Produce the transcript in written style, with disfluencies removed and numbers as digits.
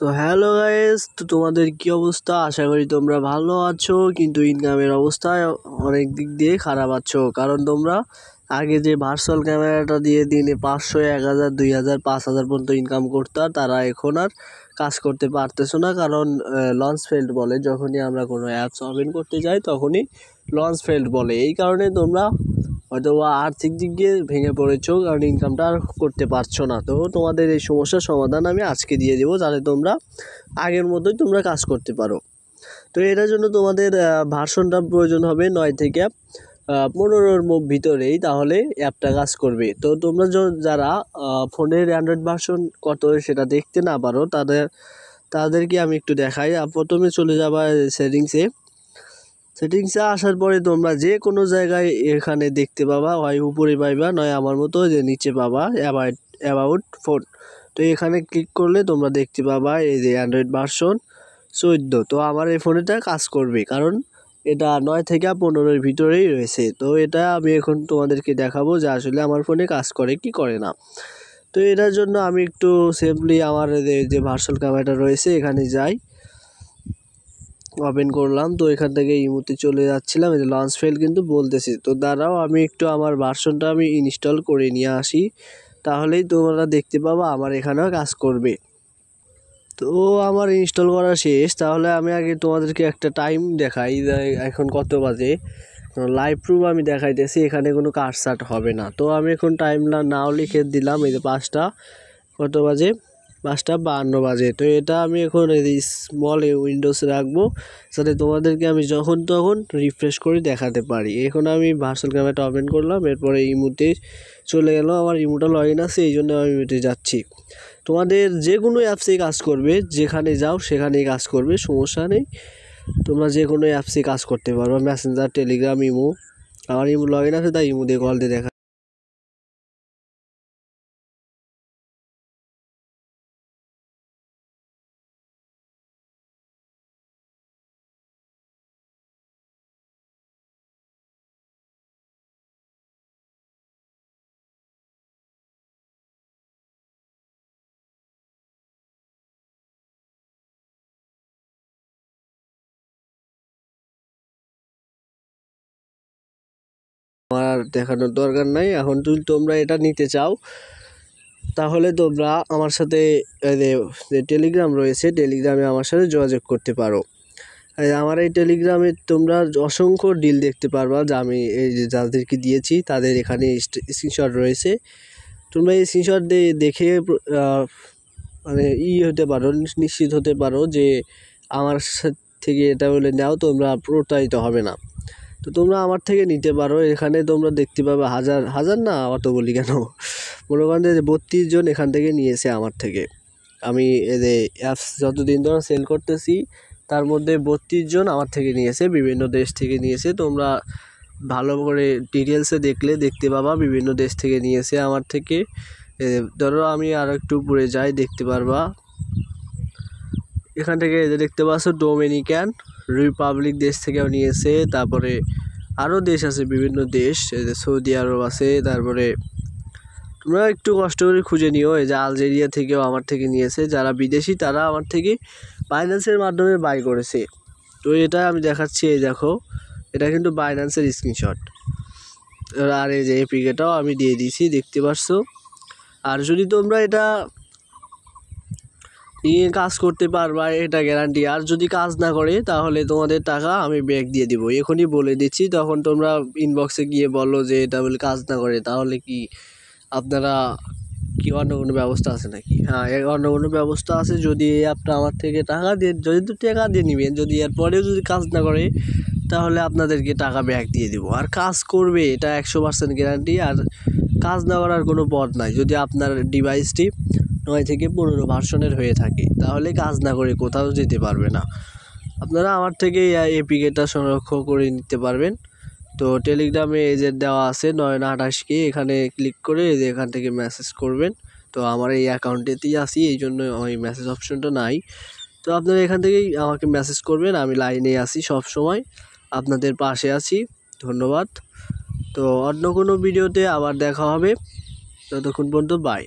So hello guys, তো তোমাদের কি অবস্থা? আশা করি তোমরা ভালো আছো, কিন্তু ইনকামের অবস্থা অনেক দিক দিয়ে খারাপ আছো। কারণ তোমরা আগে যে ভার্চুয়াল ক্যামেরাটা দিয়ে দিনে 500, 1000, 2000, 5000 পর্যন্ত ইনকাম করতে, তারা এখন আর কাজ করতে পারতেছো না। কারণ লঞ্চ ফেল্ড বলে, যখনই আমরা কোনো অ্যাপস ওপেন করতে যাই তখনই লঞ্চ ফেল্ড বলে। এই কারণে তোমরা হয়তো আর্থিক দিক দিয়ে ভেঙে পড়েছো, কারণ ইনকামটা আর করতে পারছো না। তো তোমাদের এই সমস্যার সমাধান আমি আজকে দিয়ে দেবো, যাতে তোমরা আগের মতোই তোমরা কাজ করতে পারো। তো এটার জন্য তোমাদের ভার্সনটা প্রয়োজন হবে 9 থেকে 15-র ভিতরেই, তাহলে অ্যাপটা কাজ করবে। তো তোমরা যারা ফোনের অ্যান্ড্রয়েড ভার্সন কত সেটা দেখতে না পারো, তাদেরকে আমি একটু দেখাই। প্রথমে চলে যাবা সেটিংসে আসার পরে তোমরা যে কোনো জায়গায় এখানে দেখতে পাবা, হয় উপরে পাইবা, নয় আমার মতো যে নিচে পাবা অ্যাবাউট ফোন। তো এখানে ক্লিক করলে তোমরা দেখতে পাবা এই যে অ্যান্ড্রয়েড ভার্সন 14। তো আমার এই ফোনেটা কাজ করবে, কারণ এটা 9 থেকে 15-র ভিতরেই রয়েছে। তো এটা আমি এখন তোমাদেরকে দেখাবো যে আসলে আমার ফোনে কাজ করে কি করে না। তো এটার জন্য আমি একটু সিম্পলি আমার যে ভার্চুয়াল ক্যামেরাটা রয়েছে এখানে যাই, ওপেন করলাম। তো এখান থেকে ইমোতে চলে যাচ্ছিলাম, এই যে লঞ্চ ফেল কিন্তু বলতেছে। তো দাঁড়াও, আমি একটু আমার ভার্সনটা আমি ইনস্টল করে নিয়ে আসি, তাহলেই তোমরা দেখতে পাবা আমার এখানেও কাজ করবে। তো আমার ইনস্টল করা শেষ। তাহলে আমি আগে তোমাদেরকে একটা টাইম দেখাই, এখন কত বাজে। লাইভ প্রুফ আমি দেখাইতেছি, এখানে কোনো কাটসাট হবে না। তো আমি এখন টাইম নাও লিখে দিলাম, এই যে 5টা কত বাজে, 5:52 বাজে। তো এটা আমি এখন এই স্মল উইন্ডোজে রাখবো, যাতে তোমাদেরকে আমি যখন তখন রিফ্রেশ করে দেখাতে পারি। এখন আমি ভার্চুয়াল ক্যামেরাটা ওপেন করলাম, এরপরে ইমোতে চলে গেল। আমার ইমোটা লগ ইন আছে, এই জন্য আমি ইমোতে যাচ্ছি। তোমাদের যে কোনো অ্যাপসেই কাজ করবে, যেখানে যাও সেখানেই কাজ করবে, সমস্যা নেই। তোমরা যে কোনো অ্যাপসে কাজ করতে পারো, মেসেঞ্জার, টেলিগ্রাম, ইমো। আমার ইমো লগ ইন আছে, তাই ইমো দিয়ে কল দিয়ে দেখা। আমার দেখানোর দরকার নাই। এখন তোমরা এটা নিতে চাও, তাহলে তোমরা আমার সাথে যে টেলিগ্রাম রয়েছে, টেলিগ্রামে আমার সাথে যোগাযোগ করতে পারো। আমার এই টেলিগ্রামে তোমরা অসংখ্য ডিল দেখতে পারবা, যা আমি এই যে যাদেরকে দিয়েছি তাদের এখানে স্ক্রিনশট রয়েছে। তোমরা এই স্ক্রিনশট দেখে মানে হতে পারো, নিশ্চিত হতে পারো যে আমার থেকে এটা বলে নাও, তোমরা প্রতারিত হবে না। তো তোমরা আমার থেকে নিতে পারো। এখানে তোমরা দেখতে পাবে হাজার হাজার না, অত বলি কেন, মনে করেন যে 32 জন এখান থেকে নিয়েছে আমার থেকে। আমি এই যে অ্যাপস যতদিন ধরে সেল করতেছি, তার মধ্যে 32 জন আমার থেকে নিয়েছে, বিভিন্ন দেশ থেকে নিয়েছে। তোমরা ভালো করে ডিটেলসে দেখতে পাবা বিভিন্ন দেশ থেকে নিয়েছে আমার থেকে। ধরো আমি আর একটু উপরে যাই, দেখতে পারবা এখান থেকে দেখতে পাচ্ছ ডোমিনিকান রিপাবলিক দেশ থেকেও নিয়েছে। তারপরে আরও দেশ আছে, বিভিন্ন দেশ, সৌদি আরব আছে। তারপরে তোমরা একটু কষ্ট করে খুঁজে নিও, এই যে আলজেরিয়া থেকেও আমার থেকে নিয়েছে। যারা বিদেশি তারা আমার থেকে বাইন্যান্সের মাধ্যমে বাই করেছে। তো এটা আমি দেখাচ্ছি, এই দেখো, এটা কিন্তু বাইন্যান্সের স্ক্রিনশট। আর এই যে এপিকেটাও আমি দিয়ে দিয়েছি, দেখতে পাচ্ছ। আর যদি তোমরা এটা নিয়ে কাজ করতে পারবা, এটা গ্যারান্টি। আর যদি কাজ না করে, তাহলে তোমাদের টাকা আমি ব্যাক দিয়ে দিব, এখনই বলে দিচ্ছি। তখন তোমরা ইনবক্সে গিয়ে বলো যে এটা বলে কাজ না করে, তাহলে কি আপনারা কি অন্য কোনো ব্যবস্থা আছে নাকি? হ্যাঁ, অন্য কোনো ব্যবস্থা আছে। যদি এই অ্যাপটা আমার থেকে টাকা দিয়ে নেবেন, যদি এরপরেও যদি কাজ না করে, তাহলে আপনাদেরকে টাকা ব্যাক দিয়ে দেবো। আর কাজ করবে, এটা 100% গ্যারান্টি। আর কাজ না করার কোনো পথ নাই। যদি আপনার ডিভাইসটি 9 থেকে 15 ভার্সনের হয়ে থাকে, তাহলে কাজ না করে কোথাও যেতে পারবে না। আপনারা আমার থেকে এপিকেটা সংরক্ষণ করে নিতে পারবেন। তো টেলিগ্রামে এই যে দেওয়া আছে 928K, এখানে ক্লিক করে এই যে এখান থেকে মেসেজ করবেন। তো আমার এই অ্যাকাউন্টেতেই আসি, এই জন্য ওই মেসেজ অপশনটা নাই। তো আপনারা এখান থেকেই আমাকে মেসেজ করবেন, আমি লাইনে আছি সব সময়, আপনাদের পাশে আছি। ধন্যবাদ। তো অন্য কোনো ভিডিওতে আবার দেখা হবে, ততক্ষণ পর্যন্ত বাই।